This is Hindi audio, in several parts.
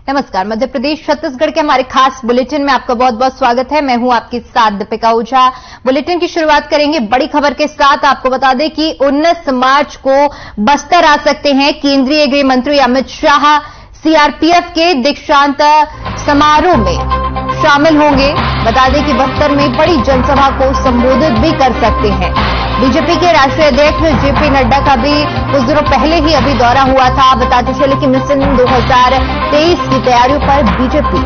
नमस्कार। मध्य प्रदेश छत्तीसगढ़ के हमारे खास बुलेटिन में आपका बहुत बहुत स्वागत है। मैं हूं आपके साथ दीपिका ओझा। बुलेटिन की शुरुआत करेंगे बड़ी खबर के साथ। आपको बता दें कि 19 मार्च को बस्तर आ सकते हैं केंद्रीय गृह मंत्री अमित शाह। सीआरपीएफ के दीक्षांत समारोह में शामिल होंगे। बता दें कि बस्तर में बड़ी जनसभा को संबोधित भी कर सकते हैं। बीजेपी के राष्ट्रीय अध्यक्ष जेपी नड्डा का भी कुछ दिनों पहले ही अभी दौरा हुआ था। बताते चले कि मिशन 2023 की तैयारियों पर बीजेपी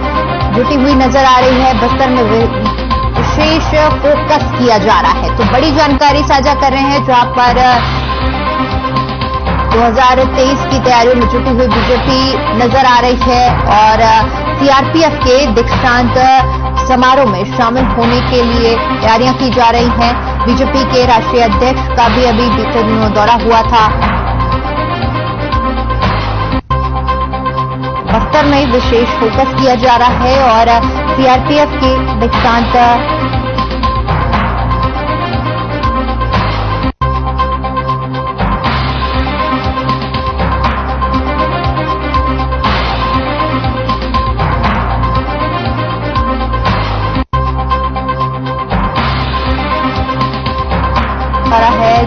जुटी हुई नजर आ रही है। बस्तर में विशेष फोकस किया जा रहा है। तो बड़ी जानकारी साझा कर रहे हैं, जहां पर 2023 की तैयारियों में जुटी हुई बीजेपी नजर आ रही है और सीआरपीएफ के दीक्षांत समारोह में शामिल होने के लिए तैयारियां की जा रही हैं। बीजेपी के राष्ट्रीय अध्यक्ष का भी अभी बीते दिनों दौरा हुआ था। बस्तर में विशेष फोकस किया जा रहा है और सीआरपीएफ के दीक्षांत है,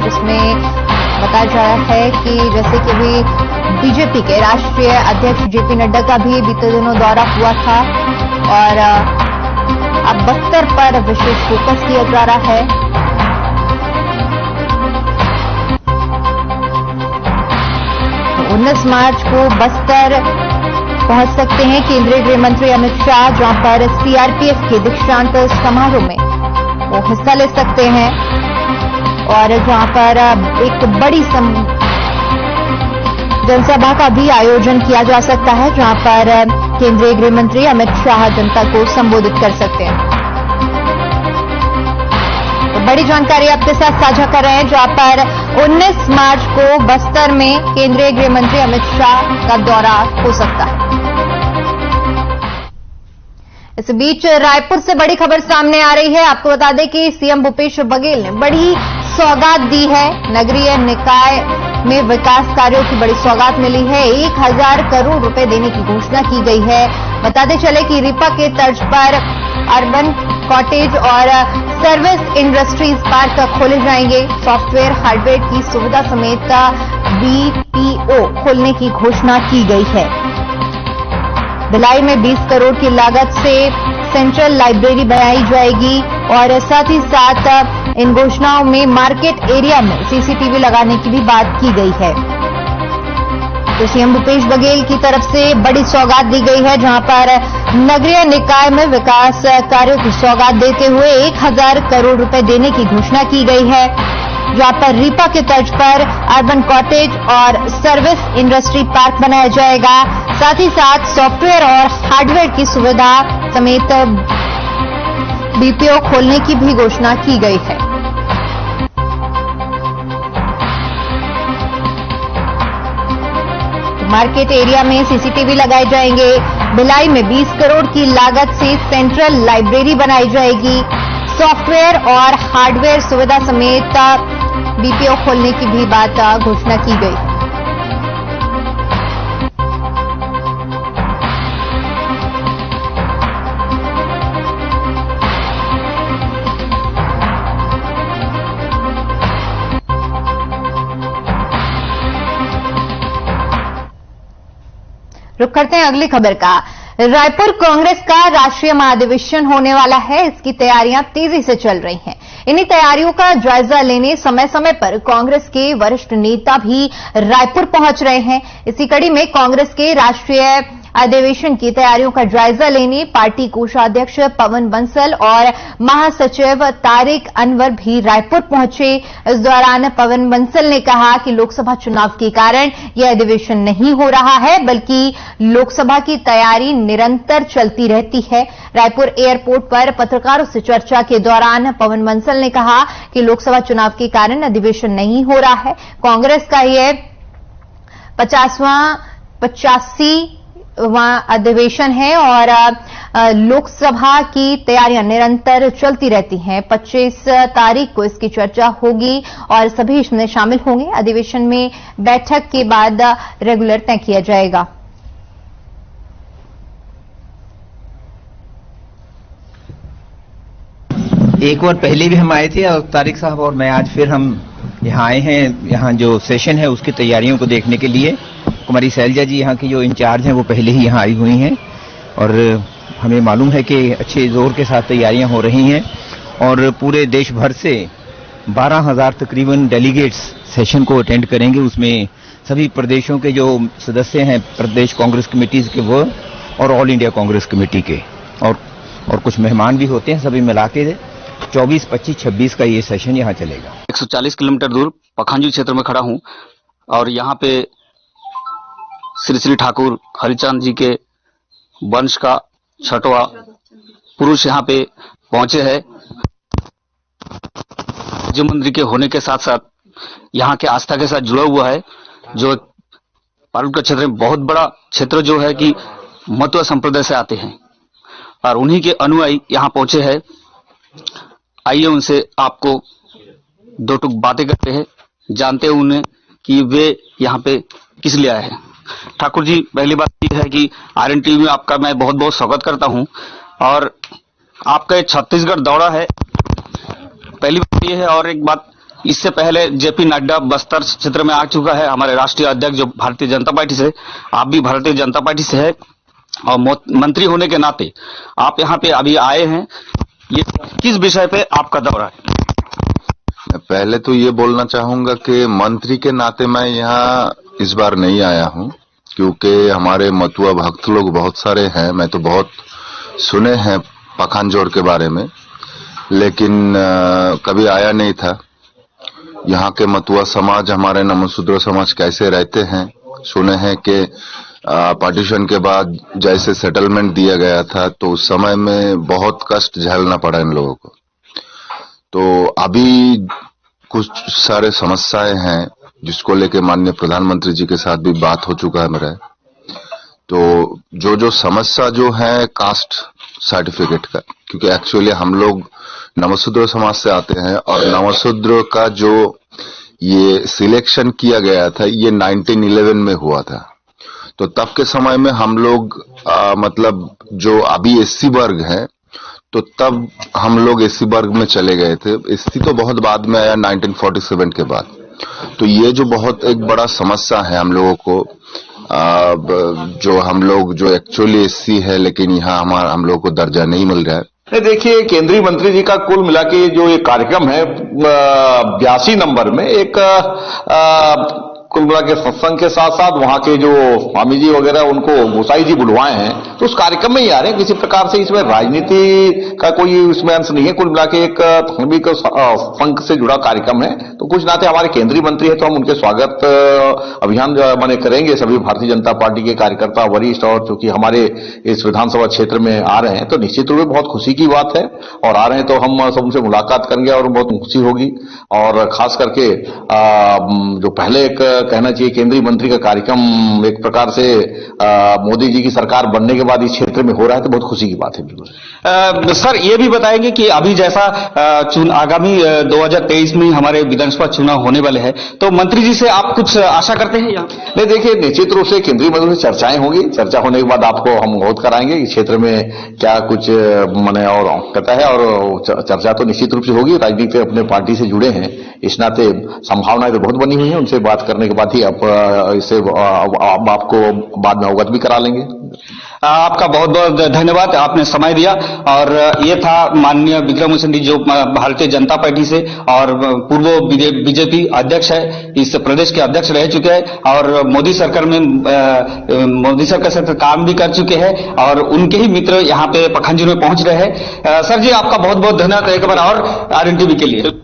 जिसमें बताया जा रहा है कि जैसे कि भी बीजेपी के राष्ट्रीय अध्यक्ष जेपी नड्डा का भी बीते दिनों दौरा हुआ था और अब बस्तर पर विशेष फोकस किया जा रहा है। तो 19 मार्च को बस्तर पहुंच सकते हैं केंद्रीय गृह मंत्री अमित शाह, जहां पर सीआरपीएफ के दीक्षांत समारोह में वो हिस्सा ले सकते हैं और जहां पर एक बड़ी जनसभा का भी आयोजन किया जा सकता है, जहां पर केंद्रीय गृह मंत्री अमित शाह जनता को संबोधित कर सकते हैं। तो बड़ी जानकारी आपके साथ साझा कर रहे हैं, जहां पर 19 मार्च को बस्तर में केंद्रीय गृह मंत्री अमित शाह का दौरा हो सकता है। इस बीच रायपुर से बड़ी खबर सामने आ रही है। आपको बता दें कि सीएम भूपेश बघेल ने बड़ी सौगात दी है। नगरीय निकाय में विकास कार्यों की बड़ी सौगात मिली है। 1000 करोड़ रुपए देने की घोषणा की गई है। बताते चले कि रीपा के तर्ज पर अर्बन कॉटेज और सर्विस इंडस्ट्रीज पार्क खोले जाएंगे। सॉफ्टवेयर हार्डवेयर की सुविधा समेत बीपीओ खोलने की घोषणा की गई है। भिलाई में 20 करोड़ की लागत से सेंट्रल लाइब्रेरी बनाई जाएगी और साथ ही साथ इन घोषणाओं में मार्केट एरिया में सीसीटीवी लगाने की भी बात की गई है। तो सीएम भूपेश बघेल की तरफ से बड़ी सौगात दी गई है, जहां पर नगरीय निकाय में विकास कार्यों की सौगात देते हुए 1000 करोड़ रुपए देने की घोषणा की गई है, जहां पर रीपा के तर्ज पर अर्बन कॉटेज और सर्विस इंडस्ट्री पार्क बनाया जाएगा। साथ ही साथ सॉफ्टवेयर और हार्डवेयर की सुविधा समेत बीपीओ खोलने की भी घोषणा की गई है। मार्केट एरिया में सीसीटीवी लगाए जाएंगे। भिलाई में 20 करोड़ की लागत से सेंट्रल लाइब्रेरी बनाई जाएगी। सॉफ्टवेयर और हार्डवेयर सुविधा समेत बीपीओ खोलने की भी बात घोषणा की गई। रुक करते हैं अगली खबर का। रायपुर कांग्रेस का राष्ट्रीय महाधिवेशन होने वाला है। इसकी तैयारियां तेजी से चल रही हैं। इन्हीं तैयारियों का जायजा लेने समय समय पर कांग्रेस के वरिष्ठ नेता भी रायपुर पहुंच रहे हैं। इसी कड़ी में कांग्रेस के राष्ट्रीय अधिवेशन की तैयारियों का जायजा लेने पार्टी कोषाध्यक्ष पवन बंसल और महासचिव तारिक अनवर भी रायपुर पहुंचे। इस दौरान पवन बंसल ने कहा कि लोकसभा चुनाव के कारण यह अधिवेशन नहीं हो रहा है, बल्कि लोकसभा की तैयारी निरंतर चलती रहती है। रायपुर एयरपोर्ट पर पत्रकारों से चर्चा के दौरान पवन बंसल ने कहा कि लोकसभा चुनाव के कारण अधिवेशन नहीं हो रहा है। कांग्रेस का यह 85वां अधिवेशन है और लोकसभा की तैयारियां निरंतर चलती रहती हैं। 25 तारीख को इसकी चर्चा होगी और सभी इसमें शामिल होंगे। अधिवेशन में बैठक के बाद रेगुलर तय किया जाएगा। एक बार पहले भी हम आए थे और तारिक साहब और मैं आज फिर हम यहाँ आए हैं। यहाँ जो सेशन है उसकी तैयारियों को देखने के लिए कुमारी शैलजा जी यहाँ की जो इंचार्ज हैं वो पहले ही यहाँ आई हुई हैं और हमें मालूम है कि अच्छे जोर के साथ तैयारियां हो रही हैं और पूरे देश भर से 12,000 तकरीबन डेलीगेट्स सेशन को अटेंड करेंगे। उसमें सभी प्रदेशों के जो सदस्य हैं, प्रदेश कांग्रेस कमेटीज के वो और ऑल इंडिया कांग्रेस कमेटी के और कुछ मेहमान भी होते हैं। सभी मिला के 24, 25, 26 का ये सेशन यहाँ चलेगा। 140 किलोमीटर दूर पखांजू क्षेत्र में खड़ा हूँ और यहाँ पे श्री श्री ठाकुर हरिचंद जी के वंश का 6वां पुरुष यहाँ पे पहुंचे हैं। राज्य मंत्री के होने के साथ साथ यहाँ के आस्था के साथ जुड़ा हुआ है, जो पार्वत्य का क्षेत्र में बहुत बड़ा क्षेत्र जो है कि मतुआ संप्रदाय से आते हैं और उन्हीं के अनुयायी यहाँ पहुंचे हैं। आइए उनसे आपको दो टुक बातें करते हैं, जानते हैं उन्हें कि वे यहाँ पे किस लिए आए हैं। ठाकुर जी, पहली बात यह है कि आरएन टीवी में आपका मैं बहुत बहुत स्वागत करता हूं और आपका ये छत्तीसगढ़ दौरा है, पहली बात ये है। और एक बात, इससे पहले जेपी नड्डा बस्तर क्षेत्र में आ चुका है, हमारे राष्ट्रीय अध्यक्ष जो भारतीय जनता पार्टी से, आप भी भारतीय जनता पार्टी से है और मंत्री होने के नाते आप यहाँ पे अभी आए हैं। ये किस विषय पे आपका दौरा है? पहले तो ये बोलना चाहूंगा कि मंत्री के नाते मैं यहाँ इस बार नहीं आया हूँ, क्योंकि हमारे मतुआ भक्त लोग बहुत सारे हैं। मैं तो बहुत सुने हैं पखांजोर के बारे में, लेकिन कभी आया नहीं था। यहाँ के मतुआ समाज, हमारे नमशूद्र समाज कैसे रहते हैं, सुने हैं कि पार्टीशन के बाद जैसे सेटलमेंट दिया गया था तो उस समय में बहुत कष्ट झेलना पड़ा इन लोगों को। तो अभी कुछ सारे समस्याएं हैं जिसको लेके माननीय प्रधानमंत्री जी के साथ भी बात हो चुका है मेरा। तो जो समस्या जो है कास्ट सर्टिफिकेट का, क्योंकि एक्चुअली हम लोग नमशूद्र समाज से आते हैं और नमशूद्र का जो ये सिलेक्शन किया गया था ये 1911 में हुआ था। तो तब के समय में हम लोग मतलब जो अभी एससी वर्ग है, तो तब हम लोग एससी वर्ग में चले गए थे। एससी तो बहुत बाद में आया 1947 के बाद। तो ये जो बहुत एक बड़ा समस्या है हम लोगों को, जो हम लोग जो एक्चुअली एससी है लेकिन यहाँ हम लोगों को दर्जा नहीं मिल रहा है। देखिए, केंद्रीय मंत्री जी का कुल मिला के जो ये कार्यक्रम है 82 नंबर में एक कुल मिला के सत्संग के साथ साथ वहां के जो स्वामी जी वगैरह उनको गोसाई जी बुलवाए हैं, तो उस कार्यक्रम में ही आ रहे हैं। किसी प्रकार से इसमें राजनीति का कोई इसमें अंश नहीं है। कुल मिला के एक धार्मिक संघ से जुड़ा कार्यक्रम है। तो कुछ नाते हमारे केंद्रीय मंत्री है तो हम उनके स्वागत अभियान माने करेंगे। सभी भारतीय जनता पार्टी के कार्यकर्ता वरिष्ठ और चूंकि हमारे इस विधानसभा क्षेत्र में आ रहे हैं तो निश्चित रूप से बहुत खुशी की बात है। और आ रहे हैं तो हम सब उनसे मुलाकात करेंगे और बहुत खुशी होगी। और खास करके जो पहले एक कहना चाहिए केंद्रीय मंत्री का कार्यक्रम एक प्रकार से मोदी जी की सरकार बनने के बाद इस क्षेत्र में हो रहा है तो बहुत खुशी की बात है। बिल्कुल सर, ये भी बताएंगे कि अभी जैसा आगामी 2023 में हमारे विधानसभा चुनाव होने वाले हैं, तो मंत्री जी से आप कुछ आशा करते हैं यहाँ? नहीं, देखिए, निश्चित रूप से केंद्रीय मंत्री से चर्चाएं होंगी। चर्चा होने के बाद आपको हम अवगत कराएंगे इस क्षेत्र में क्या कुछ माने और कहता है। और चर्चा तो निश्चित रूप से होगी। राजनीति अपने पार्टी से जुड़े हैं, इस नाते संभावनाएं तो बहुत बनी हुई हैं। उनसे बात करने के बाद ही आप इसे आपको बाद में अवगत भी करा लेंगे। आपका बहुत बहुत धन्यवाद, आपने समय दिया। और ये था माननीय विक्रम उसेंडी जो भारतीय जनता पार्टी से और पूर्व बीजेपी अध्यक्ष है, इस प्रदेश के अध्यक्ष रह चुके हैं और मोदी सरकार में मोदी सरकार से काम भी कर चुके हैं और उनके ही मित्र यहाँ पे पखांजूर में पहुंच रहे हैं। सर जी, आपका बहुत बहुत धन्यवाद एक बार और आरएन टीवी के लिए।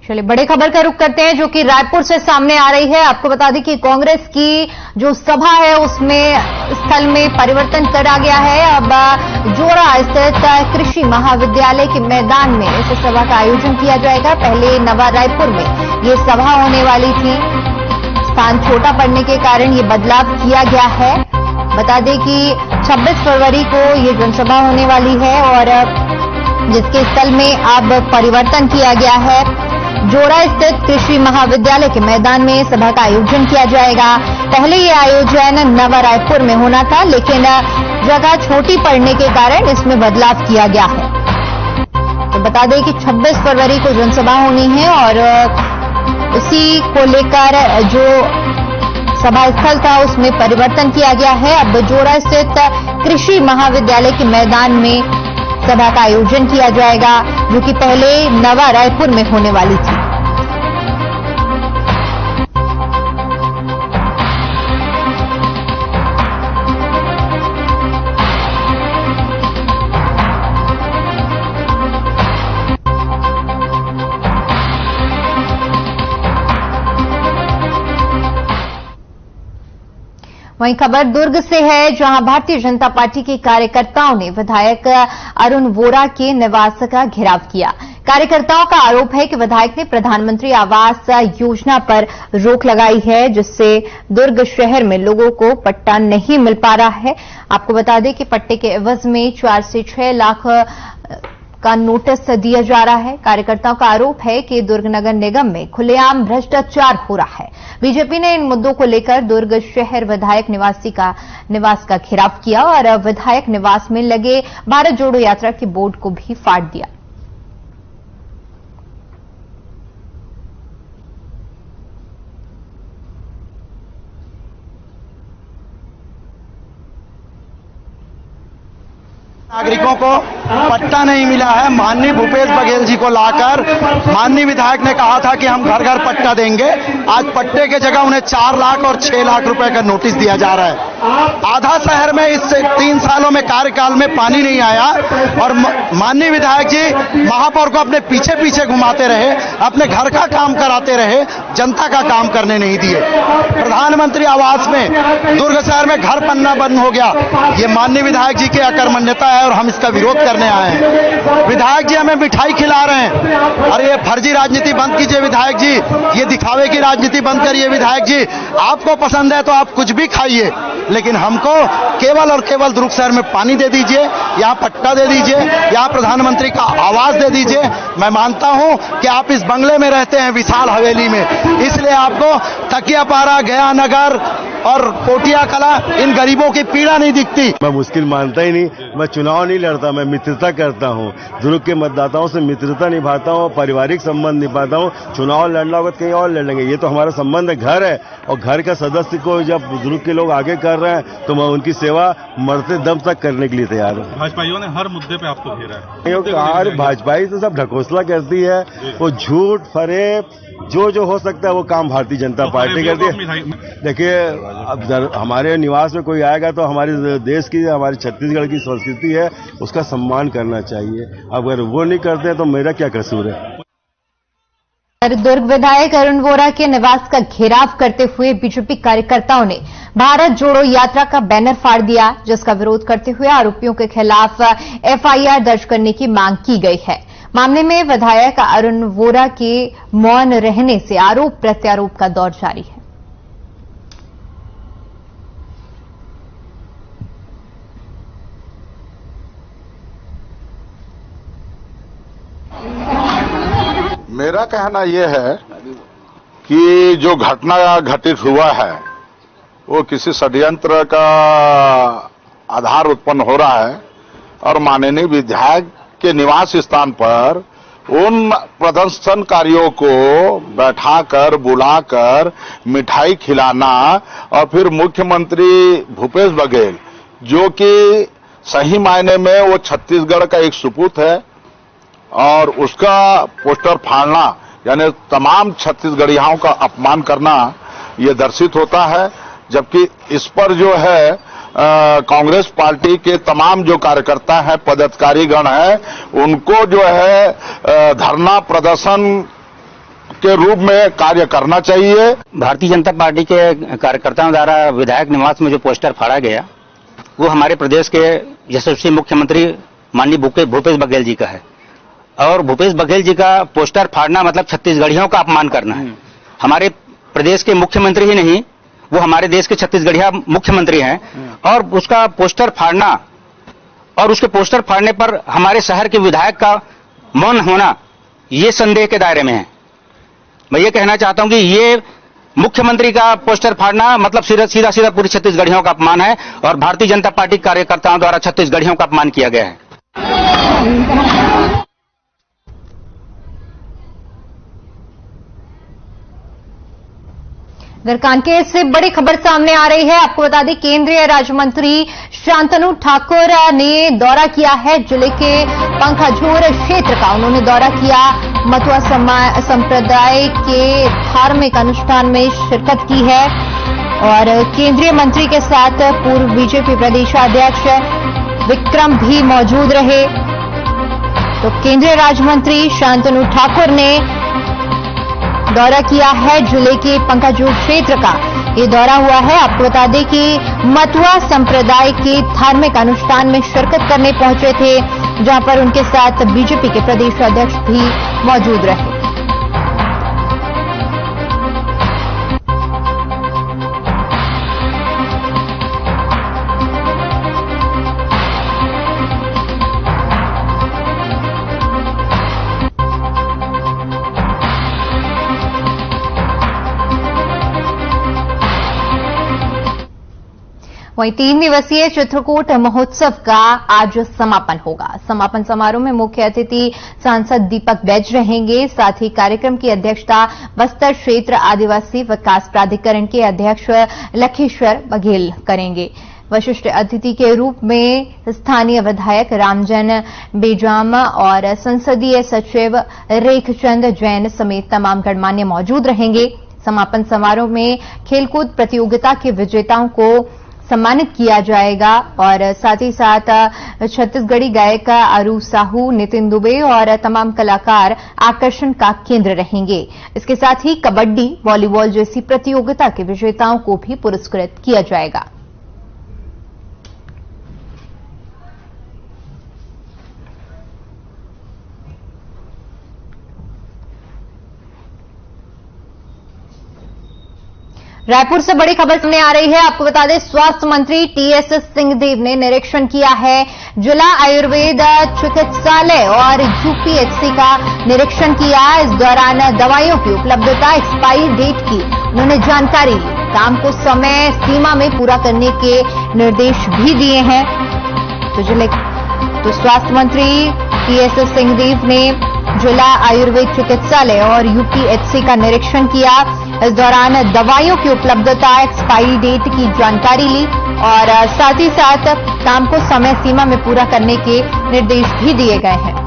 चलिए बड़ी खबर का रुख करते हैं जो कि रायपुर से सामने आ रही है। आपको बता दें कि कांग्रेस की जो सभा है उसमें स्थल में परिवर्तन करा गया है। अब जोरा स्थित कृषि महाविद्यालय के मैदान में इस सभा का आयोजन किया जाएगा। पहले नवा रायपुर में ये सभा होने वाली थी, स्थान छोटा पड़ने के कारण ये बदलाव किया गया है। बता दें कि 26 फरवरी को ये जनसभा होने वाली है और जिसके स्थल में अब परिवर्तन किया गया है। जोरा स्थित कृषि महाविद्यालय के मैदान में सभा का आयोजन किया जाएगा। पहले ये आयोजन नवा रायपुर में होना था, लेकिन जगह छोटी पड़ने के कारण इसमें बदलाव किया गया है। तो बता दें कि 26 फरवरी को जनसभा होनी है और उसी को लेकर जो सभा स्थल था उसमें परिवर्तन किया गया है। अब जोरा स्थित कृषि महाविद्यालय के मैदान में सभा का आयोजन किया जाएगा, जो कि पहले नवा रायपुर में होने वाली थी। वहीं खबर दुर्ग से है, जहां भारतीय जनता पार्टी के कार्यकर्ताओं ने विधायक अरुण वोरा के निवास का घेराव किया। कार्यकर्ताओं का आरोप है कि विधायक ने प्रधानमंत्री आवास योजना पर रोक लगाई है, जिससे दुर्ग शहर में लोगों को पट्टा नहीं मिल पा रहा है। आपको बता दें कि पट्टे के एवज में 4 से 6 लाख का नोटिस दिया जा रहा है। कार्यकर्ताओं का आरोप है कि दुर्ग नगर निगम में खुलेआम भ्रष्टाचार हो रहा है। बीजेपी ने इन मुद्दों को लेकर दुर्ग शहर विधायक निवास का घेराव किया और विधायक निवास में लगे भारत जोड़ो यात्रा के बोर्ड को भी फाड़ दिया। नागरिकों को पट्टा नहीं मिला है। माननीय भूपेश बघेल जी को लाकर माननीय विधायक ने कहा था कि हम घर घर पट्टा देंगे। आज पट्टे के जगह उन्हें 4 लाख और 6 लाख रुपए का नोटिस दिया जा रहा है। आधा शहर में इस 3 सालों में कार्यकाल में पानी नहीं आया और माननीय विधायक जी महापौर को अपने पीछे पीछे घुमाते रहे, अपने घर का काम कराते रहे, जनता का काम करने नहीं दिए। प्रधानमंत्री आवास में दुर्ग शहर में घर बनना बंद हो गया। ये माननीय विधायक जी की अकर्मण्यता है और हम इसका विरोध करने आए हैं। विधायक जी हमें मिठाई खिला रहे हैं। अरे ये फर्जी राजनीति बंद कीजिए विधायक जी, ये दिखावे की राजनीति बंद करिए विधायक जी। आपको पसंद है तो आप कुछ भी खाइए, लेकिन हमको केवल और केवल दुर्ग शहर में पानी दे दीजिए, यहाँ पट्टा दे दीजिए, यहाँ प्रधानमंत्री का आवास दे दीजिए। मैं मानता हूं कि आप इस बंगले में रहते हैं विशाल हवेली में, इसलिए आपको तकियापारा, गया नगर और कोटिया कला इन गरीबों की पीड़ा नहीं दिखती। मैं मुश्किल मानता ही नहीं। मैं चुनाव नहीं लड़ता, मैं मित्रता करता हूँ। दुर्ग के मतदाताओं से मित्रता निभाता हूँ, पारिवारिक संबंध निभाता हूँ। चुनाव लड़ना होगा तो कहीं और लड़ लेंगे। ये तो हमारा संबंध है, घर है, और घर का सदस्य को जब दुर्ग के लोग आगे कर रहे हैं तो मैं उनकी सेवा मरते दम तक करने के लिए तैयार हूँ। भाजपाइयों ने हर मुद्दे पे आपको घेरा है। भाजपाई तो सब ढकोसला करती है, वो झूठ फरेब जो हो सकता है वो काम भारतीय जनता पार्टी करती है। देखिए, अब हमारे निवास में कोई आएगा तो हमारे देश की, हमारी छत्तीसगढ़ की संस्कृति है, उसका सम्मान करना चाहिए। अगर वो नहीं करते तो मेरा क्या कसूर है। दुर्ग विधायक अरुण वोरा के निवास का घेराव करते हुए बीजेपी कार्यकर्ताओं ने भारत जोड़ो यात्रा का बैनर फाड़ दिया, जिसका विरोध करते हुए आरोपियों के खिलाफ एफआईआर दर्ज करने की मांग की गई है। मामले में विधायक अरुण वोरा के मौन रहने से आरोप प्रत्यारोप का दौर जारी है। मेरा कहना यह है कि जो घटना घटित हुआ है वो किसी षड्यंत्र का आधार उत्पन्न हो रहा है और माननीय विधायक के निवास स्थान पर उन प्रदर्शनकारियों को बैठाकर बुलाकर मिठाई खिलाना और फिर मुख्यमंत्री भूपेश बघेल, जो कि सही मायने में वो छत्तीसगढ़ का एक सुपूत है, और उसका पोस्टर फाड़ना यानी तमाम छत्तीसगढ़ियों का अपमान करना ये दर्शित होता है। जबकि इस पर जो है कांग्रेस पार्टी के तमाम जो कार्यकर्ता हैं, पदाधिकारीगण हैं, उनको जो है धरना प्रदर्शन के रूप में कार्य करना चाहिए। भारतीय जनता पार्टी के कार्यकर्ताओं द्वारा विधायक निवास में जो पोस्टर फाड़ा गया वो हमारे प्रदेश के यशस्वी मुख्यमंत्री माननीय भूपेश बघेल जी का है, और भूपेश बघेल जी का पोस्टर फाड़ना मतलब छत्तीसगढ़ियों का अपमान करना है। हमारे प्रदेश के मुख्यमंत्री ही नहीं, वो हमारे देश के छत्तीसगढ़िया मुख्यमंत्री हैं, और उसका पोस्टर फाड़ना और उसके पोस्टर फाड़ने पर हमारे शहर के विधायक का मौन होना ये संदेह के दायरे में है। मैं ये कहना चाहता हूं कि ये मुख्यमंत्री का पोस्टर फाड़ना मतलब सीधा सीधा पूरी छत्तीसगढ़ियों का अपमान है, और भारतीय जनता पार्टी कार्यकर्ताओं द्वारा छत्तीसगढ़ियों का अपमान किया गया है। इधर कांकेर से बड़ी खबर सामने आ रही है। आपको बता दें, केंद्रीय राज्य मंत्री शांतनु ठाकुर ने दौरा किया है जिले के पंखाझोर क्षेत्र का। उन्होंने दौरा किया, मतुआ संप्रदाय के धार्मिक अनुष्ठान में शिरकत की है और केंद्रीय मंत्री के साथ पूर्व बीजेपी प्रदेशाध्यक्ष विक्रम भी मौजूद रहे। तो केंद्रीय राज्य मंत्री शांतनु ठाकुर ने दौरा किया है जिले के पंखाझोर क्षेत्र का। ये दौरा हुआ है। आपको बता दें कि मतुआ संप्रदाय के धार्मिक अनुष्ठान में शिरकत करने पहुंचे थे, जहां पर उनके साथ बीजेपी के प्रदेश अध्यक्ष भी मौजूद रहे। वहीं 3 दिवसीय चित्रकूट महोत्सव का आज समापन होगा। समापन समारोह में मुख्य अतिथि सांसद दीपक बैज रहेंगे। साथ ही कार्यक्रम की अध्यक्षता बस्तर क्षेत्र आदिवासी विकास प्राधिकरण के अध्यक्ष लखेश्वर बघेल करेंगे। विशिष्ट अतिथि के रूप में स्थानीय विधायक रामजन बेजाम और संसदीय सचिव रेखचंद जैन समेत तमाम गणमान्य मौजूद रहेंगे। समापन समारोह में खेलकूद प्रतियोगिता के विजेताओं को सम्मानित किया जाएगा और साथ ही साथ छत्तीसगढ़ी गायक अरू साहू, नितिन दुबे और तमाम कलाकार आकर्षण का केंद्र रहेंगे। इसके साथ ही कबड्डी, वॉलीबॉल जैसी प्रतियोगिता के विजेताओं को भी पुरस्कृत किया जाएगा। रायपुर से बड़ी खबर सामने आ रही है। आपको बता दें, स्वास्थ्य मंत्री टीएस सिंहदेव ने निरीक्षण किया है। जिला आयुर्वेद चिकित्सालय और यूपीएचसी का निरीक्षण किया। इस दौरान दवाइयों की उपलब्धता, एक्सपायरी डेट की उन्होंने जानकारी ली। काम को समय सीमा में पूरा करने के निर्देश भी दिए हैं। तो स्वास्थ्य मंत्री टीएस सिंहदेव ने जिला आयुर्वेद चिकित्सालय और यूपीएचसी का निरीक्षण किया। इस दौरान दवाइयों की उपलब्धता, एक्सपायरी डेट की जानकारी ली और साथ ही साथ काम को समय सीमा में पूरा करने के निर्देश भी दिए गए हैं।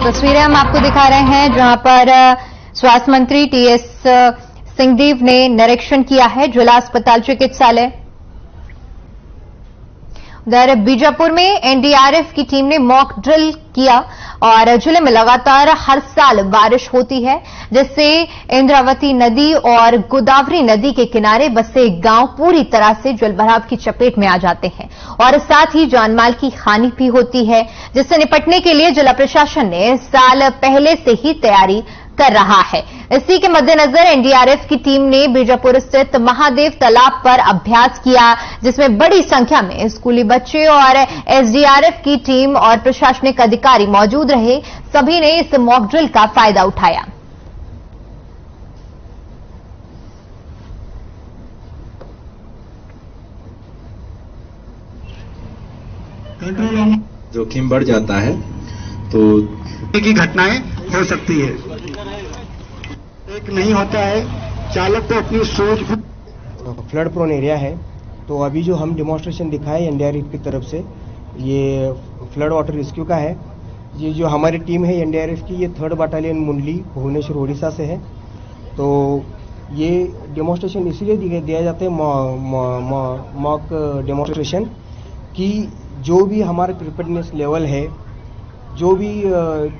तस्वीरें हम आपको दिखा रहे हैं जहां पर स्वास्थ्य मंत्री टीएस सिंहदेव ने निरीक्षण किया है जिला अस्पताल चिकित्सालय। उधर बीजापुर में एनडीआरएफ की टीम ने मॉक ड्रिल किया और जिले में लगातार हर साल बारिश होती है, जिससे इंद्रावती नदी और गोदावरी नदी के किनारे बसे गांव पूरी तरह से जलभराव की चपेट में आ जाते हैं और साथ ही जानमाल की हानि भी होती है, जिससे निपटने के लिए जिला प्रशासन ने इस साल पहले से ही तैयारी कर रहा है। इसी के मद्देनजर एनडीआरएफ की टीम ने बीजापुर स्थित महादेव तालाब पर अभ्यास किया, जिसमें बड़ी संख्या में स्कूली बच्चे और एसडीआरएफ की टीम और प्रशासनिक अधिकारी मौजूद रहे। सभी ने इस मॉक ड्रिल का फायदा उठाया। जोखिम बढ़ जाता है तो की घटनाएं हो सकती है। एक नहीं होता है, चालक को अपनी सोच। फ्लड प्रोन एरिया है, तो अभी जो हम डेमोन्स्ट्रेशन दिखाए एनडीआरएफ की तरफ से, ये फ्लड वाटर रेस्क्यू का है। ये जो हमारी टीम है एनडीआरएफ की, ये 3rd बटालियन मुंडली भुवनेश्वर उड़ीसा से है। तो ये डेमोन्स्ट्रेशन इसलिए दिया जाता है मॉक डेमोन्स्ट्रेशन कि जो भी हमारे प्रिपेयर्डनेस लेवल है, जो भी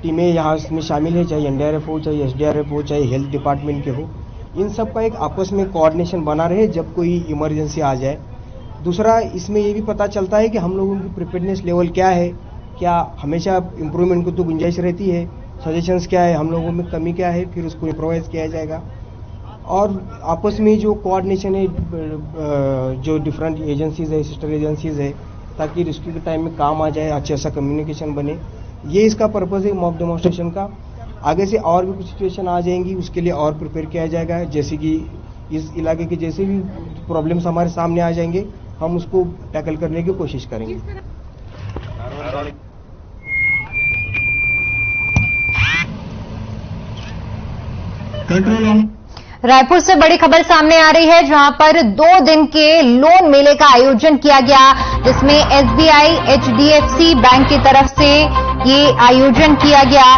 टीमें यहाँ इसमें शामिल है, चाहे एनडीआरएफ हो, चाहे एसडीआरएफ हो, चाहे हेल्थ डिपार्टमेंट के हो, इन सब का एक आपस में कोऑर्डिनेशन बना रहे जब कोई इमरजेंसी आ जाए। दूसरा, इसमें ये भी पता चलता है कि हम लोगों की प्रिपेयर्डनेस लेवल क्या है, क्या हमेशा इम्प्रूवमेंट को तो गुंजाइश रहती है, सजेशंस क्या है, हम लोगों में कमी क्या है, फिर उसको इम्प्रोवाइज किया जाएगा। और आपस में जो कोऑर्डिनेशन है, जो डिफरेंट एजेंसीज है, सिस्टर एजेंसीज है, ताकि रेस्क्यू के टाइम में काम आ जाए, अच्छा सा कम्युनिकेशन बने, ये इसका पर्पज़ है मॉक डेमोन्स्ट्रेशन का। आगे से और भी कुछ सिचुएशन आ जाएंगी, उसके लिए और प्रिपेयर किया जाएगा। जैसे कि इस इलाके के जैसे भी प्रॉब्लम्स हमारे सामने आ जाएंगे, हम उसको टैकल करने की कोशिश करेंगे। रायपुर से बड़ी खबर सामने आ रही है, जहां पर 2 दिन के लोन मेले का आयोजन किया गया, जिसमें एसबीआई, एचडीएफसी बैंक की तरफ से ये आयोजन किया गया।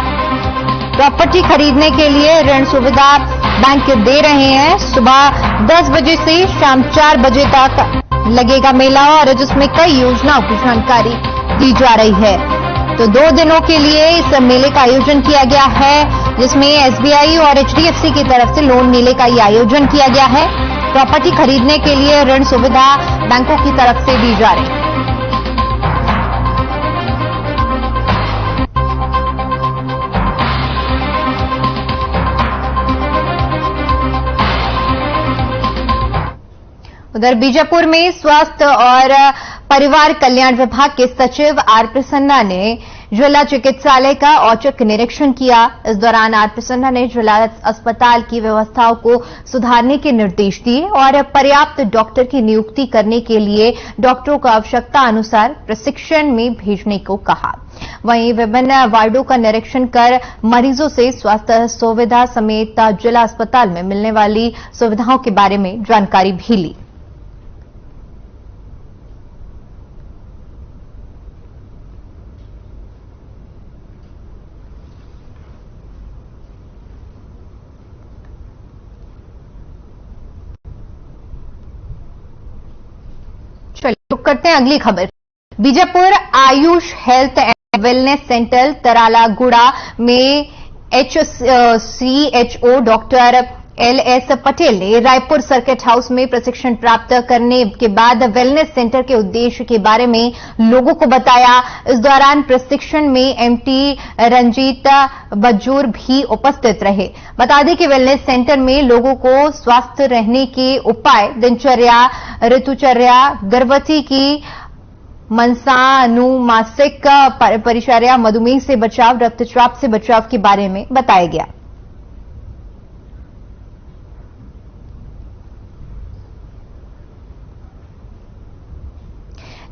प्रॉपर्टी खरीदने के लिए ऋण सुविधा बैंक दे रहे हैं। सुबह 10 बजे से शाम 4 बजे तक लगेगा मेला, और जिसमें कई योजनाओं की जानकारी दी जा रही है। तो 2 दिनों के लिए इस मेले का आयोजन किया गया है, जिसमें एसबीआई और एचडीएफसी की तरफ से लोन मेले का ये आयोजन किया गया है। प्रॉपर्टी खरीदने के लिए ऋण सुविधा बैंकों की तरफ से दी जा रही है। उधर बीजापुर में स्वास्थ्य और परिवार कल्याण विभाग के सचिव आर प्रसन्ना ने जिला चिकित्सालय का औचक निरीक्षण किया। इस दौरान आर प्रसन्ना ने जिला अस्पताल की व्यवस्थाओं को सुधारने के निर्देश दिए और पर्याप्त डॉक्टर की नियुक्ति करने के लिए डॉक्टरों को आवश्यकता अनुसार प्रशिक्षण में भेजने को कहा। वहीं विभिन्न वार्डों का निरीक्षण कर मरीजों से स्वास्थ्य सुविधा समेत जिला अस्पताल में मिलने वाली सुविधाओं के बारे में जानकारी भी ली। चलिए रुक करते हैं अगली खबर। Bijapur Ayush health and wellness centre Taralaguda में HCHO डॉक्टर LS पटेल ने रायपुर सर्किट हाउस में प्रशिक्षण प्राप्त करने के बाद वेलनेस सेंटर के उद्देश्य के बारे में लोगों को बताया। इस दौरान प्रशिक्षण में MT रंजीत बज्जूर भी उपस्थित रहे। बता दें कि वेलनेस सेंटर में लोगों को स्वस्थ रहने के उपाय, दिनचर्या, ऋतुचर्या, गर्भवती की मनसानुमासिक परिचर्या, मधुमेह से बचाव, रक्तचाप से बचाव के बारे में बताया गया।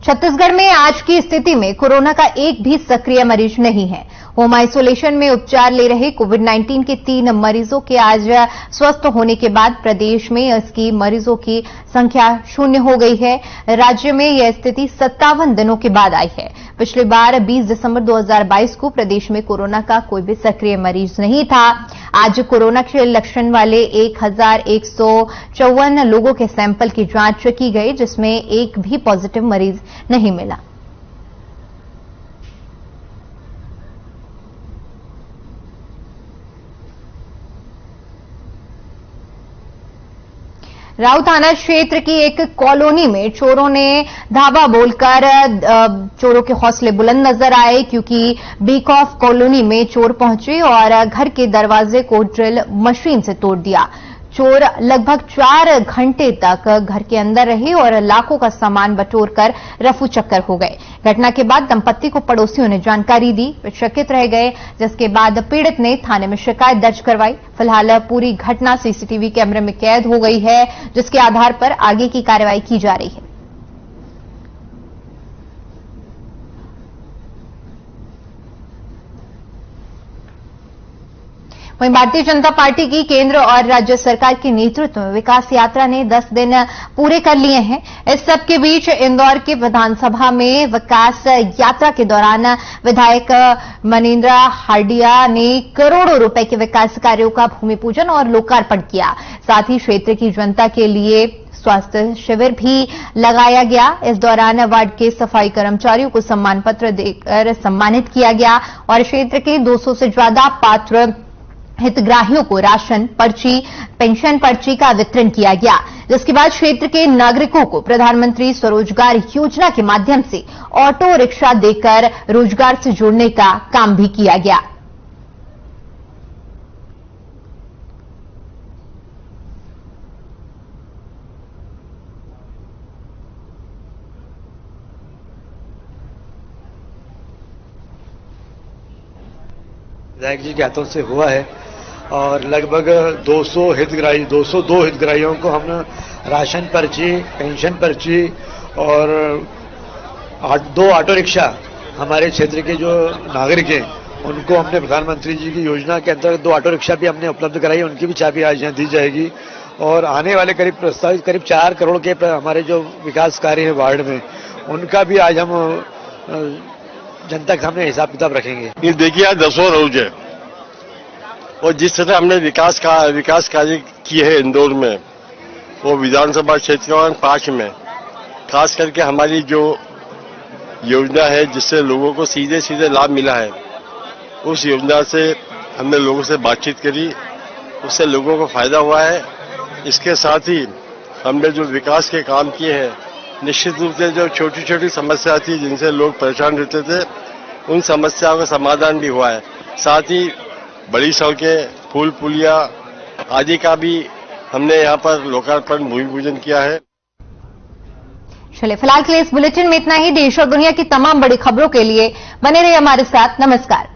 छत्तीसगढ़ में आज की स्थिति में कोरोना का एक भी सक्रिय मरीज नहीं है। होम आइसोलेशन में उपचार ले रहे कोविड-19 के 3 मरीजों के आज स्वस्थ होने के बाद प्रदेश में इसकी मरीजों की संख्या 0 हो गई है। राज्य में यह स्थिति 57 दिनों के बाद आई है। पिछली बार 20 दिसंबर 2022 को प्रदेश में कोरोना का कोई भी सक्रिय मरीज नहीं था। आज कोरोना के लक्षण वाले 1154 लोगों के सैंपल की जांच की गई, जिसमें एक भी पॉजिटिव मरीज नहीं मिला। राऊ थाना क्षेत्र की एक कॉलोनी में चोरों ने धावा बोलकर चोरों के हौसले बुलंद नजर आए, क्योंकि बीकॉफ कॉलोनी में चोर पहुंचे और घर के दरवाजे को ड्रिल मशीन से तोड़ दिया। चोर लगभग 4 घंटे तक घर के अंदर रहे और लाखों का सामान बटोरकर रफू चक्कर हो गए। घटना के बाद दंपत्ति को पड़ोसियों ने जानकारी दी, वे चकित रह गए, जिसके बाद पीड़ित ने थाने में शिकायत दर्ज करवाई। फिलहाल पूरी घटना सीसीटीवी कैमरे में कैद हो गई है, जिसके आधार पर आगे की कार्रवाई की जा रही है। वहीं भारतीय जनता पार्टी की केंद्र और राज्य सरकार के नेतृत्व में विकास यात्रा ने 10 दिन पूरे कर लिए हैं। इस सब के बीच इंदौर के विधानसभा में विकास यात्रा के दौरान विधायक मनीन्द्र हार्डिया ने करोड़ों रुपए के विकास कार्यों का भूमि पूजन और लोकार्पण किया। साथ ही क्षेत्र की जनता के लिए स्वास्थ्य शिविर भी लगाया गया। इस दौरान वार्ड के सफाई कर्मचारियों को सम्मान पत्र देकर सम्मानित किया गया और क्षेत्र के 200 से ज्यादा पात्र हितग्राहियों को राशन पर्ची, पेंशन पर्ची का वितरण किया गया, जिसके बाद क्षेत्र के नागरिकों को प्रधानमंत्री स्वरोजगार योजना के माध्यम से ऑटो रिक्शा देकर रोजगार से जोड़ने का काम भी किया गया। विधायक जी के हाथों से हुआ है और लगभग 202 हितग्राहियों को हमने राशन पर्ची, पेंशन पर्ची और 2 ऑटो रिक्शा हमारे क्षेत्र के जो नागरिक हैं उनको हमने प्रधानमंत्री जी की योजना के अंतर्गत 2 ऑटो रिक्शा भी हमने उपलब्ध कराई। उनकी भी चाबी आज यहाँ दी जाएगी और आने वाले प्रस्तावित करीब 4 करोड़ के हमारे जो विकास कार्य है वार्ड में, उनका भी आज हम जनता के सामने हिसाब किताब रखेंगे। ये देखिए आज 10वां रोज है और जिस तरह हमने विकास कार्य किए हैं इंदौर में, वो विधानसभा क्षेत्र 5 में खास करके हमारी जो योजना है जिससे लोगों को सीधे सीधे लाभ मिला है, उस योजना से हमने लोगों से बातचीत करी, उससे लोगों को फायदा हुआ है। इसके साथ ही हमने जो विकास के काम किए हैं, निश्चित रूप से जो छोटी छोटी समस्या थी जिनसे लोग परेशान रहते थे, उन समस्याओं का समाधान भी हुआ है। साथ ही बड़ी सड़कें, पुल पुलिया आदि का भी हमने यहाँ पर लोकार्पण भूमि पूजन किया है। चलिए फिलहाल के लिए इस बुलेटिन में इतना ही। देश और दुनिया की तमाम बड़ी खबरों के लिए बने रहिए हमारे साथ। नमस्कार।